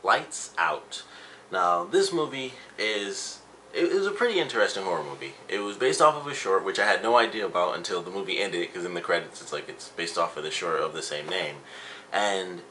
Lights Out. Now, this movie is... It was a pretty interesting horror movie. It was based off of a short, which I had no idea about until the movie ended, because in the credits it's like it's based off of the short of the same name. And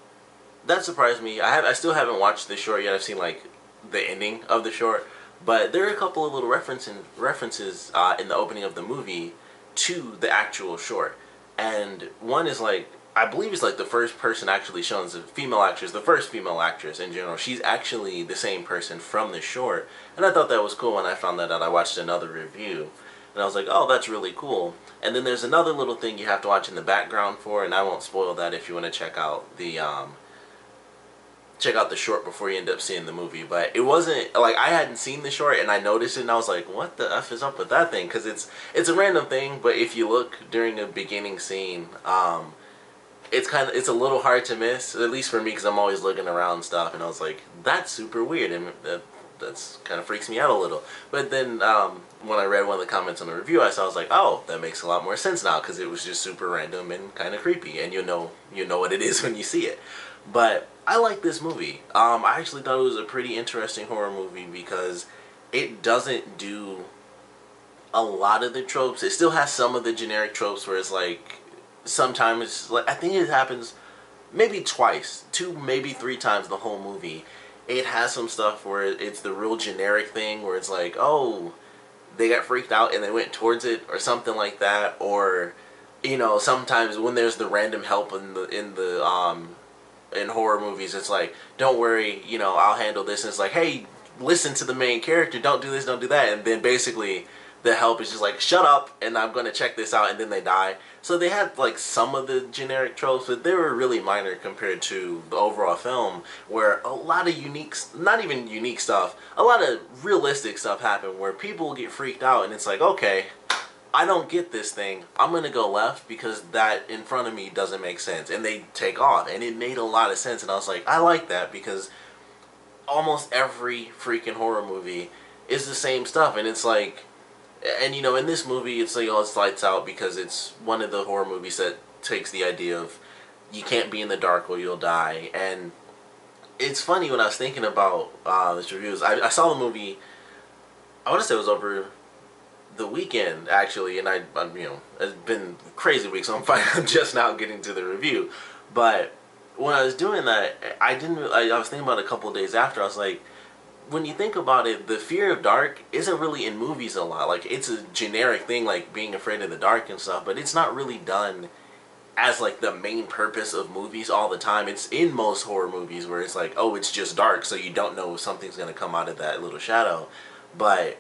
that surprised me. I still haven't watched the short yet. I've seen like the ending of the short, but there are a couple of little references in the opening of the movie to the actual short. And one is like, I believe it's like the first person actually shown as a female actress, the first female actress in general. She's actually the same person from the short. And I thought that was cool when I found that out. I watched another review. And I was like, oh, that's really cool. And then there's another little thing you have to watch in the background for, and I won't spoil that if you want to check out the short before you end up seeing the movie. But it wasn't like I hadn't seen the short and I noticed it and I was like, what the F is up with that thing? Because it's a random thing, but if you look during the beginning scene, it's a little hard to miss, at least for me, because I'm always looking around stuff, and I was like, that's super weird, and that's kind of freaks me out a little. But then when I read one of the comments on the review, I was like, oh, that makes a lot more sense now, because it was just super random and kind of creepy, and you know what it is when you see it. But I like this movie. I actually thought it was a pretty interesting horror movie because it doesn't do a lot of the tropes. It still has some of the generic tropes where it's like, sometimes, like, I think it happens maybe twice, 2, maybe 3 times the whole movie. It has some stuff where it's the real generic thing where it's like, oh, they got freaked out and they went towards it or something like that. Or, you know, sometimes when there's the random help in horror movies, it's like, don't worry, you know, I'll handle this. And it's like, hey, listen to the main character, don't do this, don't do that. And then basically the help is just like, shut up, and I'm going to check this out, and then they die. So they had like some of the generic tropes, but they were really minor compared to the overall film, where a lot of unique, not even unique stuff, a lot of realistic stuff happened where people get freaked out, and it's like, okay, I don't get this thing, I'm going to go left because that in front of me doesn't make sense. And they take off, and it made a lot of sense, and I was like, I like that, because almost every freaking horror movie is the same stuff, and it's like, and you know, in this movie, it's like, oh, it's Lights Out because it's one of the horror movies that takes the idea of you can't be in the dark or you'll die. And it's funny, when I was thinking about this review, I saw the movie, I want to say it was over the weekend, actually, and I'm you know, it's been a crazy week, so I'm just now getting to the review. But when I was doing that, I was thinking about it a couple of days after. I was like, when you think about it, the fear of dark isn't really in movies a lot. Like, it's a generic thing, like being afraid of the dark and stuff, but it's not really done as like the main purpose of movies all the time. It's in most horror movies where it's like, oh, it's just dark, so you don't know if something's going to come out of that little shadow. But,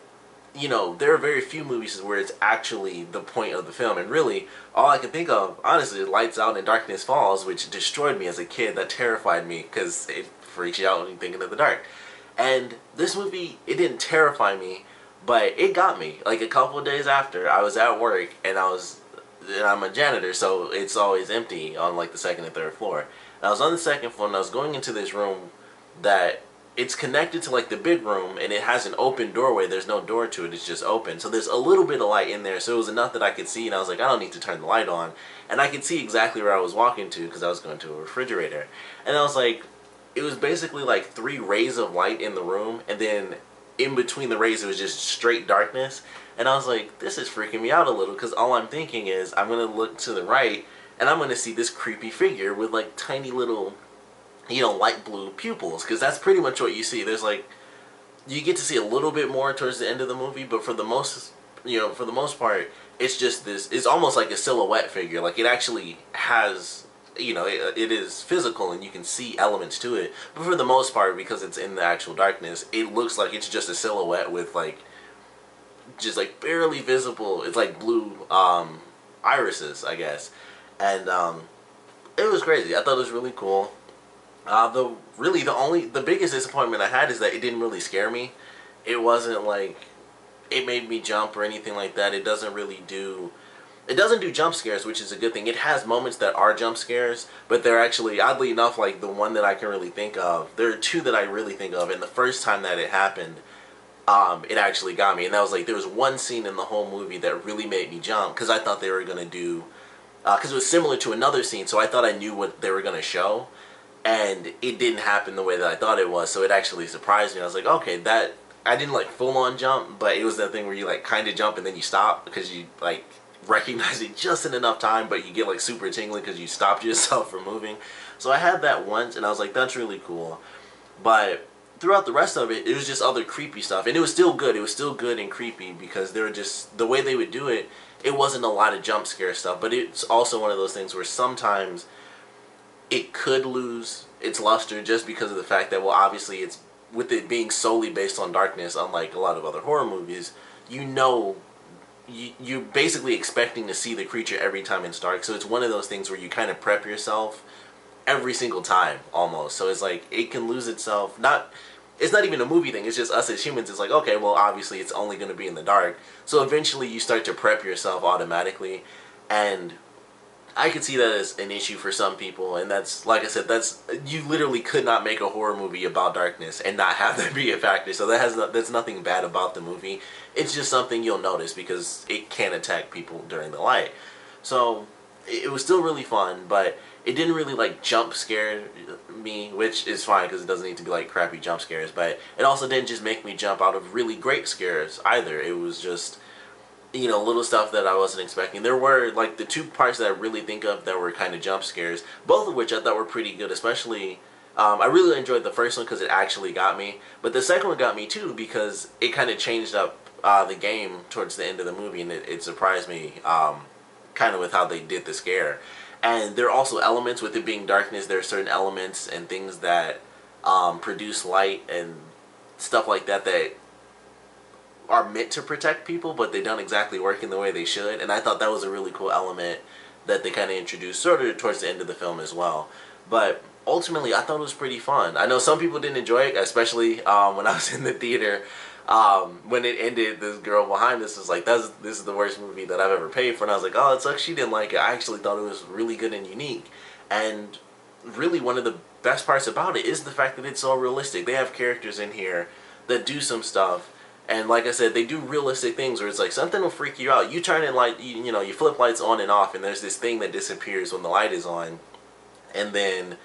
you know, there are very few movies where it's actually the point of the film. And really, all I can think of, honestly, is Lights Out and Darkness Falls, which destroyed me as a kid. That terrified me because it freaks you out when you're thinking of the dark. And this movie, it didn't terrify me, but it got me. Like, a couple of days after, I was at work, and I'm a janitor, so it's always empty on like the 2nd and 3rd floor. And I was on the 2nd floor, and I was going into this room that it's connected to like the big room, and it has an open doorway. There's no door to it, it's just open. So there's a little bit of light in there, so it was enough that I could see, and I was like, I don't need to turn the light on. And I could see exactly where I was walking to, because I was going to a refrigerator. And I was like, it was basically like 3 rays of light in the room, and then in between the rays it was just straight darkness. And I was like, this is freaking me out a little, because all I'm thinking is I'm going to look to the right and I'm going to see this creepy figure with like tiny little, you know, light blue pupils, because that's pretty much what you see. There's like, you get to see a little bit more towards the end of the movie, but for the most part, it's just this, it's almost like a silhouette figure. Like, it actually has, you know, it is physical and you can see elements to it, but for the most part, because it's in the actual darkness, it looks like it's just a silhouette with like just like barely visible, it's like blue irises, I guess. And it was crazy. I thought it was really cool. The biggest disappointment I had is that it didn't really scare me. It wasn't like it made me jump or anything like that. It doesn't do jump scares, which is a good thing. It has moments that are jump scares, but they're actually, oddly enough, like the one that I can really think of, there are 2 that I really think of, and the first time that it happened, it actually got me. And that was like, there was one scene in the whole movie that really made me jump, because I thought they were going to do, because it was similar to another scene, so I thought I knew what they were going to show. and it didn't happen the way that I thought it was, so it actually surprised me. I was like, okay, that, I didn't like full on jump, but it was that thing where you like kind of jump and then you stop because you like recognize it just in enough time, but you get like super tingly because you stopped yourself from moving. So I had that once, and I was like, that's really cool. But throughout the rest of it, it was just other creepy stuff, and it was still good. It was still good and creepy because they were just, the way they would do it, it wasn't a lot of jump scare stuff, but it's also one of those things where sometimes it could lose its luster just because of the fact that, well, obviously it's, with it being solely based on darkness, unlike a lot of other horror movies, you know, you're basically expecting to see the creature every time it's dark. So it's one of those things where you kind of prep yourself every single time, almost. So it's like, it can lose itself. It's not even a movie thing, it's just us as humans. It's like, okay, well, obviously it's only going to be in the dark. So eventually you start to prep yourself automatically. And I could see that as an issue for some people, and that's, like I said, that's, you literally could not make a horror movie about darkness and not have that be a factor. So that's nothing bad about the movie. It's just something you'll notice because it can attack people during the light. So it was still really fun, but it didn't really like jump scare me, which is fine because it doesn't need to be like crappy jump scares. But it also didn't just make me jump out of really great scares either. It was just, you know, little stuff that I wasn't expecting. There were, like, the two parts that I really think of that were kind of jump scares, both of which I thought were pretty good, especially, I really enjoyed the first one because it actually got me, but the second one got me too because it kind of changed up the game towards the end of the movie, and it surprised me kind of with how they did the scare. And there are also elements, with it being darkness, there are certain elements and things that produce light and stuff like that that are meant to protect people, but they don't exactly work in the way they should. And I thought that was a really cool element that they kind of introduced sort of towards the end of the film as well. But ultimately, I thought it was pretty fun. I know some people didn't enjoy it, especially when I was in the theater. When it ended, this girl behind us was like, this is the worst movie that I've ever paid for. And I was like, oh, it sucks she didn't like it. I actually thought it was really good and unique. And really, one of the best parts about it is the fact that it's so realistic. They have characters in here that do some stuff. And like I said, they do realistic things where it's like something will freak you out. You turn in light, you know, you flip lights on and off, and there's this thing that disappears when the light is on. And then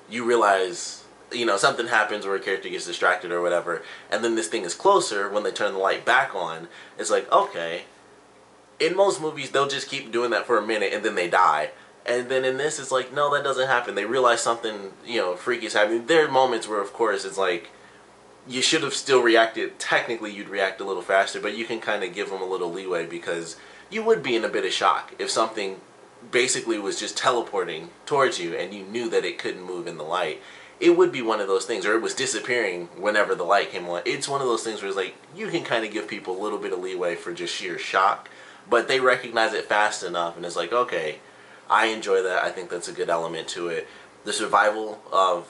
you realize, you know, something happens where a character gets distracted or whatever. And then this thing is closer when they turn the light back on. It's like, okay. In most movies, they'll just keep doing that for a minute and then they die. And then in this, it's like, no, that doesn't happen. They realize something, you know, freaky is happening. There are moments where, of course, it's like, you should have still reacted. Technically, you'd react a little faster, but you can kind of give them a little leeway because you would be in a bit of shock if something basically was just teleporting towards you and you knew that it couldn't move in the light. It would be one of those things, or it was disappearing whenever the light came on. It's one of those things where it's like, you can kind of give people a little bit of leeway for just sheer shock, but they recognize it fast enough, and it's like, okay, I enjoy that. I think that's a good element to it. The survival of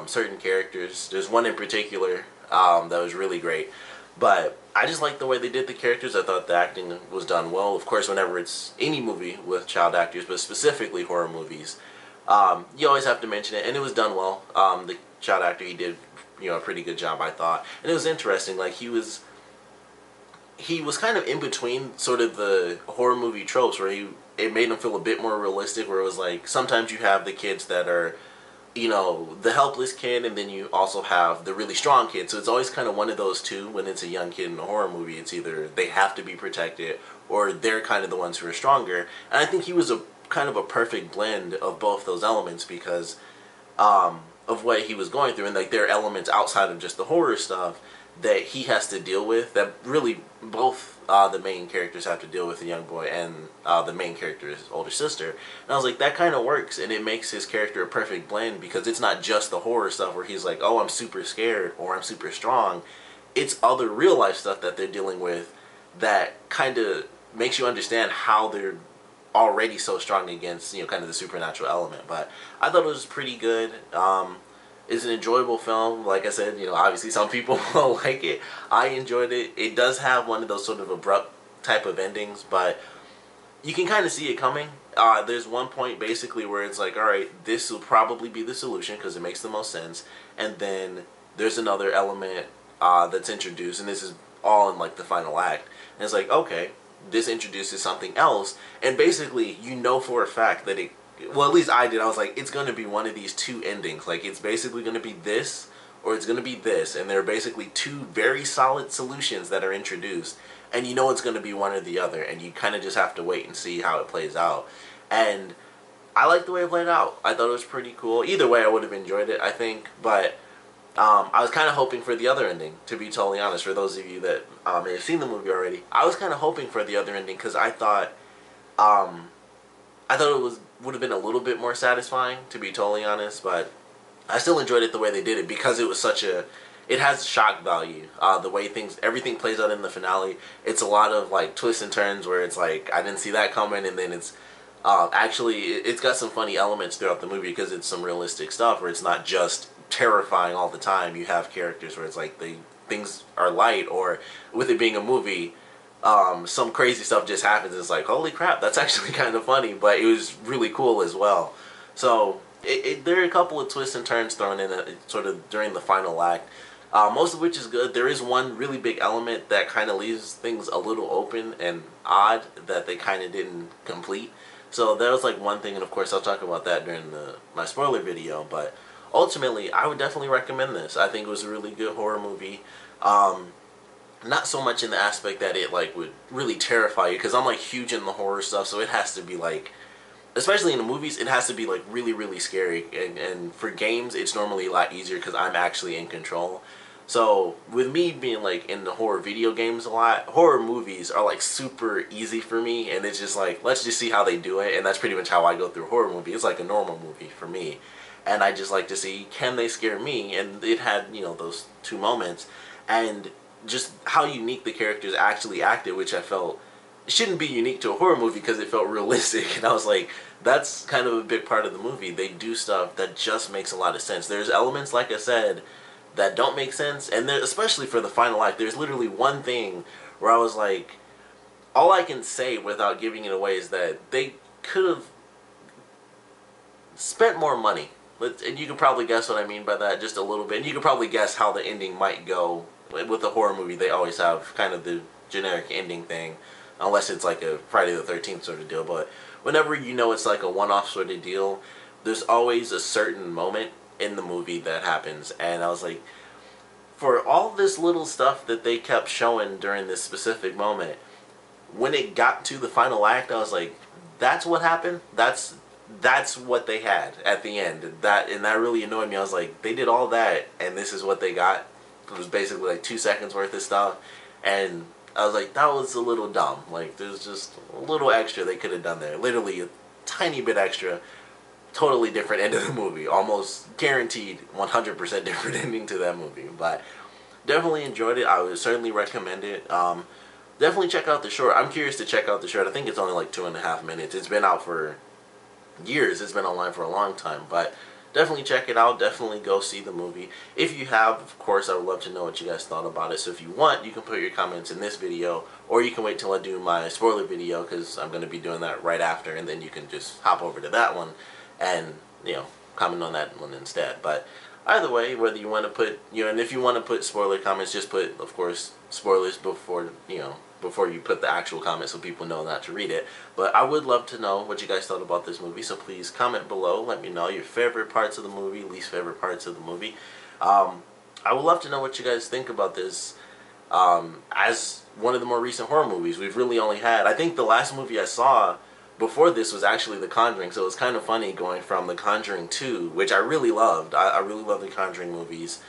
certain characters. There's one in particular that was really great, but I just like the way they did the characters. I thought the acting was done well. Of course, whenever it's any movie with child actors, but specifically horror movies, you always have to mention it, and it was done well. The child actor, he did, you know, a pretty good job, I thought, and it was interesting. Like, he was kind of in between sort of the horror movie tropes, where it made him feel a bit more realistic, where it was like, sometimes you have the kids that are, you know, the helpless kid, and then you also have the really strong kid. So it's always kind of one of those two. When it's a young kid in a horror movie, it's either they have to be protected or they're kind of the ones who are stronger. And I think he was a kind of a perfect blend of both those elements because of what he was going through. And like, there are elements outside of just the horror stuff that he has to deal with that really both the main characters have to deal with, the young boy and the main character's older sister. And I was like, that kind of works, and it makes his character a perfect blend because it's not just the horror stuff where he's like, oh, I'm super scared or I'm super strong. It's other real life stuff that they're dealing with that kind of makes you understand how they're already so strong against, you know, kind of the supernatural element. But I thought it was pretty good. It's an enjoyable film. Like I said, you know, obviously some people won't like it. I enjoyed it. It does have one of those sort of abrupt type of endings, but you can kind of see it coming. There's one point basically where it's like, all right, this will probably be the solution because it makes the most sense. And then there's another element that's introduced, and this is all in like the final act. And it's like, okay, this introduces something else, and basically you know for a fact that well, at least I did. I was like, it's going to be one of these two endings. Like, it's basically going to be this, or it's going to be this. And there are basically two very solid solutions that are introduced. And you know it's going to be one or the other. And you kind of just have to wait and see how it plays out. And I like the way it played out. I thought it was pretty cool. Either way, I would have enjoyed it, I think. But I was kind of hoping for the other ending, to be totally honest. For those of you that may have seen the movie already, I was kind of hoping for the other ending because I thought it would have been a little bit more satisfying, to be totally honest, but I still enjoyed it the way they did it because it was it has shock value. The way everything plays out in the finale, it's a lot of like twists and turns where it's like, I didn't see that coming, and then it's it's got some funny elements throughout the movie because it's some realistic stuff where it's not just terrifying all the time. You have characters where it's like things are light, or with it being a movie, some crazy stuff just happens. It's like, holy crap, that's actually kind of funny, but it was really cool as well. So there are a couple of twists and turns thrown in sort of during the final act, most of which is good. There is one really big element that kind of leaves things a little open and odd that they kind of didn't complete. So that was like one thing, and of course I'll talk about that during my spoiler video, but ultimately I would definitely recommend this. I think it was a really good horror movie. Not so much in the aspect that it like would really terrify you, because I'm like huge in the horror stuff, so it has to be like, especially in the movies, it has to be like really, really scary. And for games, it's normally a lot easier because I'm actually in control. So with me being like in the horror video games a lot, horror movies are like super easy for me, and it's just like, let's just see how they do it. And that's pretty much how I go through a horror movie. It's like a normal movie for me, and I just like to see, can they scare me? And it had, you know, those two moments, and just how unique the characters actually acted, which I felt shouldn't be unique to a horror movie because it felt realistic. And I was like, that's kind of a big part of the movie. They do stuff that just makes a lot of sense. There's elements, like I said, that don't make sense, and especially for the final act, there's literally one thing where I was like, all I can say without giving it away is that they could have spent more money. And you can probably guess what I mean by that just a little bit. And you can probably guess how the ending might go. With a horror movie, they always have kind of the generic ending thing, unless it's like a Friday the 13th sort of deal. But whenever you know it's like a one-off sort of deal, there's always a certain moment in the movie that happens. And I was like, for all this little stuff that they kept showing during this specific moment, when it got to the final act, I was like, that's what happened? That's what they had at the end. And that really annoyed me. I was like, they did all that, and this is what they got. It was basically like 2 seconds worth of stuff, and I was like, that was a little dumb. Like, there's just a little extra they could have done there. Literally a tiny bit extra. Totally different end of the movie. Almost guaranteed 100% different ending to that movie. But definitely enjoyed it. I would certainly recommend it. Definitely check out the short. I'm curious to check out the short. I think it's only like 2.5 minutes. It's been out for years. It's been online for a long time. But definitely check it out. Definitely go see the movie. If you have, of course, I would love to know what you guys thought about it. So if you want, you can put your comments in this video, or you can wait till I do my spoiler video, because I'm going to be doing that right after, and then you can just hop over to that one and, you know, comment on that one instead. But either way, whether you want to put, and if you want to put spoiler comments, just put, of course, spoilers before, before you put the actual comment so people know not to read it. But I would love to know what you guys thought about this movie, so please comment below. Let me know your favorite parts of the movie, least favorite parts of the movie. I would love to know what you guys think about this as one of the more recent horror movies. We've really only had, I think the last movie I saw before this was actually The Conjuring, so it was kind of funny going from The Conjuring 2, which I really loved. I really love The Conjuring movies.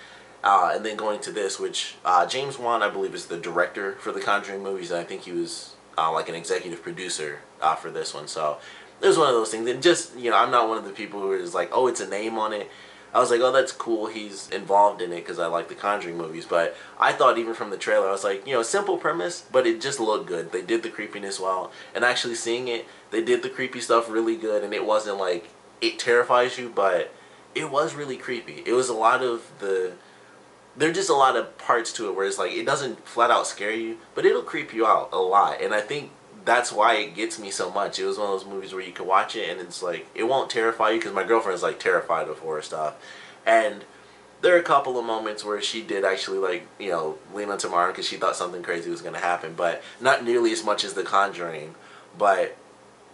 And then going to this, which James Wan, I believe, is the director for the Conjuring movies, and I think he was like an executive producer for this one. So it was one of those things. And just, I'm not one of the people who is like, oh, it's a name on it. I was like, oh, that's cool, he's involved in it because I like the Conjuring movies. But I thought even from the trailer, I was like, simple premise, but it just looked good. They did the creepiness well. And actually seeing it, they did the creepy stuff really good. And it wasn't like it terrifies you, but it was really creepy. It was a lot of there are just a lot of parts to it where it's like, it doesn't flat out scare you, but it'll creep you out a lot. And I think that's why it gets me so much. It was one of those movies where you can watch it and it's like, it won't terrify you, because my girlfriend's like terrified of horror stuff. And there are a couple of moments where she did actually like, lean onto my arm because she thought something crazy was going to happen, but not nearly as much as The Conjuring. But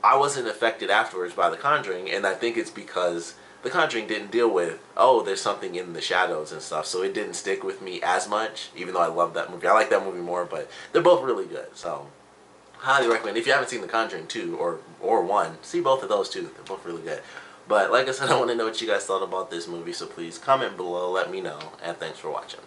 I wasn't affected afterwards by The Conjuring, and I think it's because The Conjuring didn't deal with, oh, there's something in the shadows and stuff, so it didn't stick with me as much, even though I love that movie. I like that movie more, but they're both really good, so highly recommend. If you haven't seen The Conjuring 2 or 1, see both of those too. They're both really good. But like I said, I want to know what you guys thought about this movie, so please comment below, let me know, and thanks for watching.